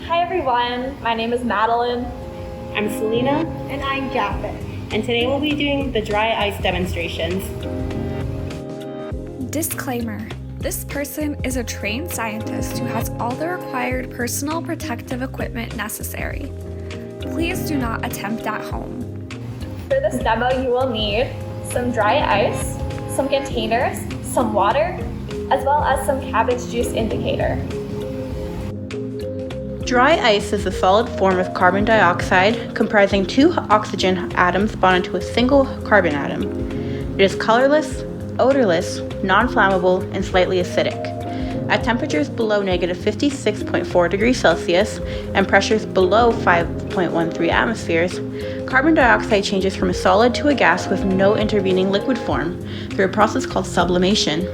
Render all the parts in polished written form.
Hi everyone, my name is Madeline. I'm Celina. And I'm Jappn. And today we'll be doing the dry ice demonstrations. Disclaimer. This person is a trained scientist who has all the required personal protective equipment necessary. Please do not attempt at home. For this demo, you will need some dry ice, some containers, some water, as well as some cabbage juice indicator. Dry ice is a solid form of carbon dioxide comprising two oxygen atoms bonded to a single carbon atom. It is colorless, odorless, non-flammable, and slightly acidic. At temperatures below negative 56.4 degrees Celsius and pressures below 5.13 atmospheres, carbon dioxide changes from a solid to a gas with no intervening liquid form through a process called sublimation.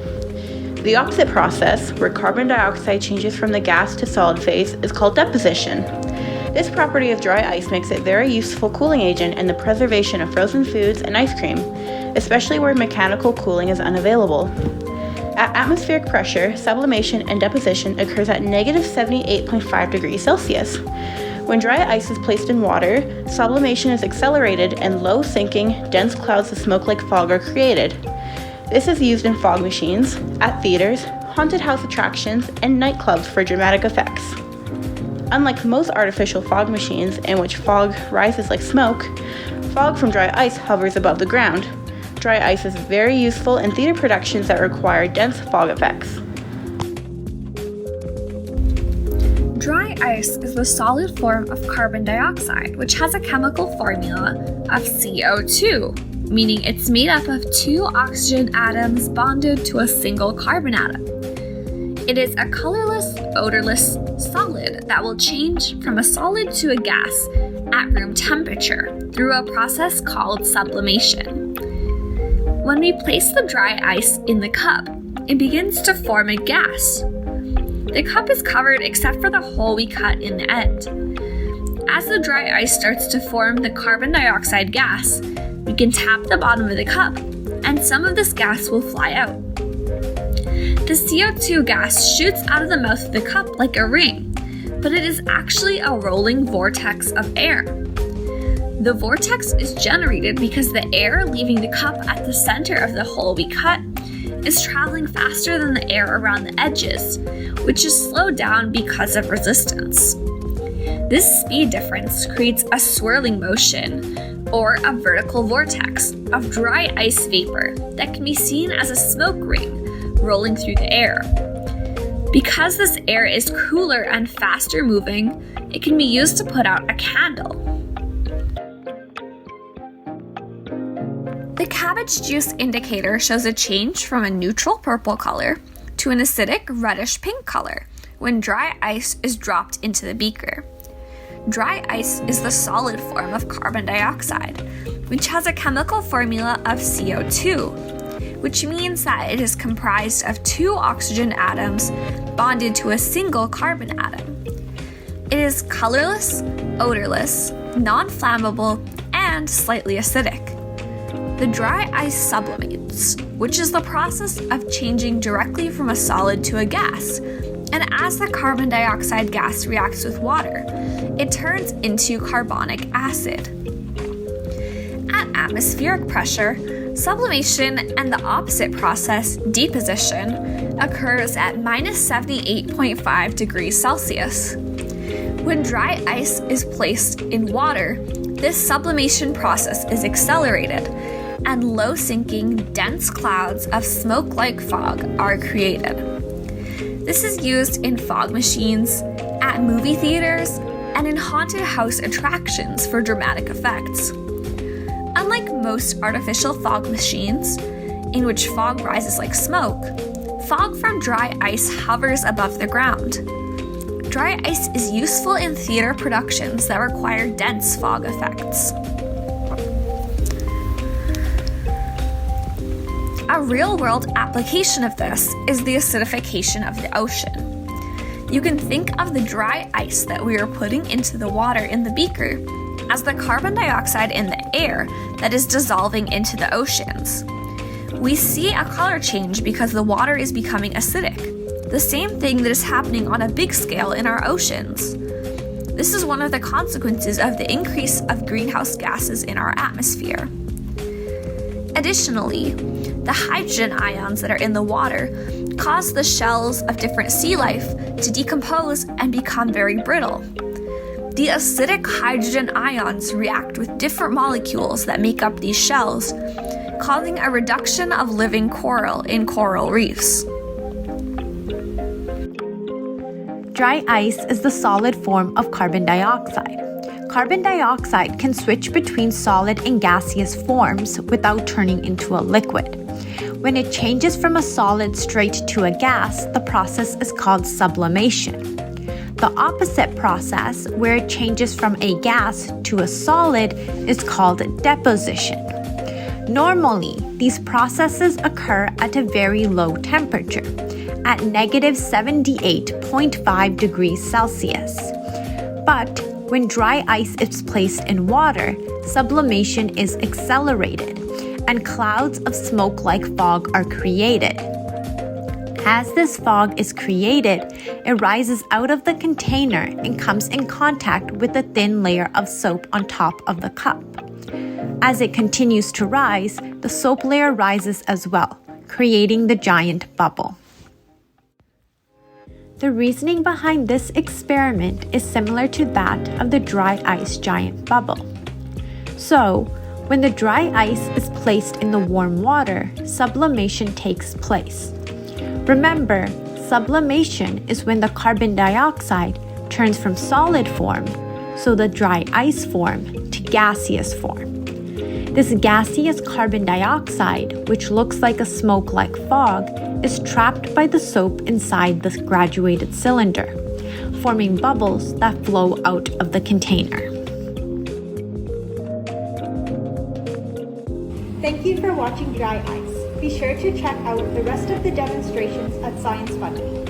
The opposite process, where carbon dioxide changes from the gas to solid phase, is called deposition. This property of dry ice makes it a very useful cooling agent in the preservation of frozen foods and ice cream, especially where mechanical cooling is unavailable. At atmospheric pressure, sublimation and deposition occurs at negative 78.5 degrees Celsius. When dry ice is placed in water, sublimation is accelerated and low sinking, dense clouds of smoke-like fog are created. This is used in fog machines, at theaters, haunted house attractions, and nightclubs for dramatic effects. Unlike most artificial fog machines in which fog rises like smoke, fog from dry ice hovers above the ground. Dry ice is very useful in theater productions that require dense fog effects. Dry ice is the solid form of carbon dioxide, which has a chemical formula of CO2, meaning it's made up of two oxygen atoms bonded to a single carbon atom. It is a colorless, odorless solid that will change from a solid to a gas at room temperature through a process called sublimation. When we place the dry ice in the cup, it begins to form a gas. The cup is covered except for the hole we cut in the end. As the dry ice starts to form the carbon dioxide gas, we can tap the bottom of the cup, and some of this gas will fly out. The CO2 gas shoots out of the mouth of the cup like a ring, but it is actually a rolling vortex of air. The vortex is generated because the air leaving the cup at the center of the hole we cut is traveling faster than the air around the edges, which is slowed down because of resistance. This speed difference creates a swirling motion, or a vertical vortex, of dry ice vapor that can be seen as a smoke ring rolling through the air. Because this air is cooler and faster moving, it can be used to put out a candle. The cabbage juice indicator shows a change from a neutral purple color to an acidic reddish pink color when dry ice is dropped into the beaker. Dry ice is the solid form of carbon dioxide, which has a chemical formula of CO2, which means that it is comprised of two oxygen atoms bonded to a single carbon atom. It is colorless, odorless, non-flammable, and slightly acidic. The dry ice sublimates, which is the process of changing directly from a solid to a gas, and as the carbon dioxide gas reacts with water, it turns into carbonic acid. At atmospheric pressure, sublimation and the opposite process, deposition, occurs at minus 78.5 degrees Celsius. When dry ice is placed in water, this sublimation process is accelerated, and low-sinking, dense clouds of smoke-like fog are created. This is used in fog machines, at movie theaters, and in haunted house attractions for dramatic effects. Unlike most artificial fog machines, in which fog rises like smoke, fog from dry ice hovers above the ground. Dry ice is useful in theater productions that require dense fog effects. A real-world application of this is the acidification of the ocean. You can think of the dry ice that we are putting into the water in the beaker as the carbon dioxide in the air that is dissolving into the oceans. We see a color change because the water is becoming acidic, the same thing that is happening on a big scale in our oceans. This is one of the consequences of the increase of greenhouse gases in our atmosphere. Additionally, the hydrogen ions that are in the water cause the shells of different sea life to decompose and become very brittle. The acidic hydrogen ions react with different molecules that make up these shells, causing a reduction of living coral in coral reefs. Dry ice is the solid form of carbon dioxide. Carbon dioxide can switch between solid and gaseous forms without turning into a liquid. When it changes from a solid straight to a gas, the process is called sublimation. The opposite process, where it changes from a gas to a solid, is called deposition. Normally, these processes occur at a very low temperature, at negative 78.5 degrees Celsius. But when dry ice is placed in water, sublimation is accelerated, and clouds of smoke-like fog are created. As this fog is created, it rises out of the container and comes in contact with a thin layer of soap on top of the cup. As it continues to rise, the soap layer rises as well, creating the giant bubble. The reasoning behind this experiment is similar to that of the dry ice giant bubble. So, when the dry ice is placed in the warm water, sublimation takes place. Remember, sublimation is when the carbon dioxide turns from solid form, so the dry ice form, to gaseous form. This gaseous carbon dioxide, which looks like a smoke like fog, is trapped by the soap inside this graduated cylinder, forming bubbles that flow out of the container. Thank you for watching Dry Ice. Be sure to check out the rest of the demonstrations at Science FUNweek.